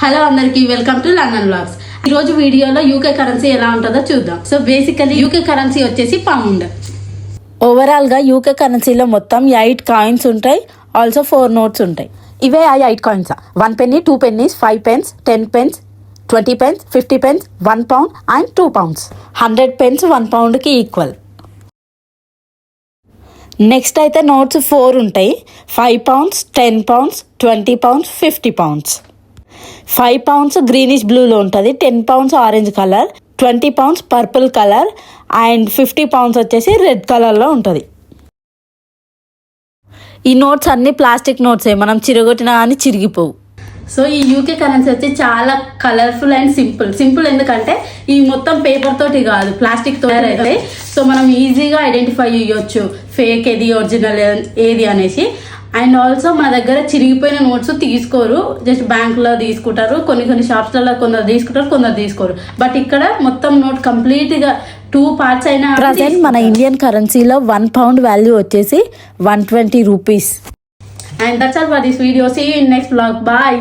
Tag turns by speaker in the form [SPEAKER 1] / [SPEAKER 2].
[SPEAKER 1] Hello అందరికి welcome to London vlogs. ఈ రోజు వీడియోలో యూకే కరెన్సీ ఎలా ఉంటుందో చూద్దాం. సో బేసికలీ యూకే కరెన్సీ వచ్చేసి పౌండ్.
[SPEAKER 2] ఓవరాల్ గా యూకే కరెన్సీలో మొత్తం 8 కాయిన్స్ ఉంటాయి, ఆల్సో 4 నోట్స్ ఉంటాయి. ఇవే ఆ 8 coins: 1 penny, 2 pennies, 5 pence, 10 pence, 20 pence, 50 pence, 1 pound and 2 pounds. 100 pence 1 pound కి ఈక్వల్. నెక్స్ట్ అయితే నోట్స్ 4 ఉంటాయి: 5 pounds, 10 pounds, 20 pounds, 50 pounds. 5 pounds greenish బ్లూలో ఉంటుంది, 10 pounds orange colour, 20 pounds purple colour and 50 pounds వచ్చేసి red కలర్లో ఉంటుంది. ఈ నోట్స్ అన్ని plastic నోట్సే, మనం చిరగొట్టినా కానీ చిరిగిపోవు.
[SPEAKER 1] సో ఈ యూకే కరెన్సీ వచ్చి చాలా కలర్ఫుల్ అండ్ సింపుల్ ఎందుకంటే ఈ మొత్తం పేపర్ తోటి కాదు, ప్లాస్టిక్ తోటి అయితే. సో మనం ఈజీగా ఐడెంటిఫై చేయొచ్చు ఫేక్ ఏది ఒరిజినల్ ఏది అనేసి. అండ్ ఆల్సో మన దగ్గర చిరిగిపోయిన నోట్స్ తీసుకోరు, జస్ట్ బ్యాంకులో తీసుకుంటారు, కొన్ని షాప్స్లలో కొందరు తీసుకుంటారు, కొందరు తీసుకోరు. బట్ ఇక్కడ మొత్తం నోట్ కంప్లీట్గా 2 parts అయినా.
[SPEAKER 2] ప్రజెంట్ మన ఇండియన్ కరెన్సీలో 1 pound వాల్యూ వచ్చేసి 120 rupees.
[SPEAKER 1] And that's all for this video. See you in next vlog. Bye.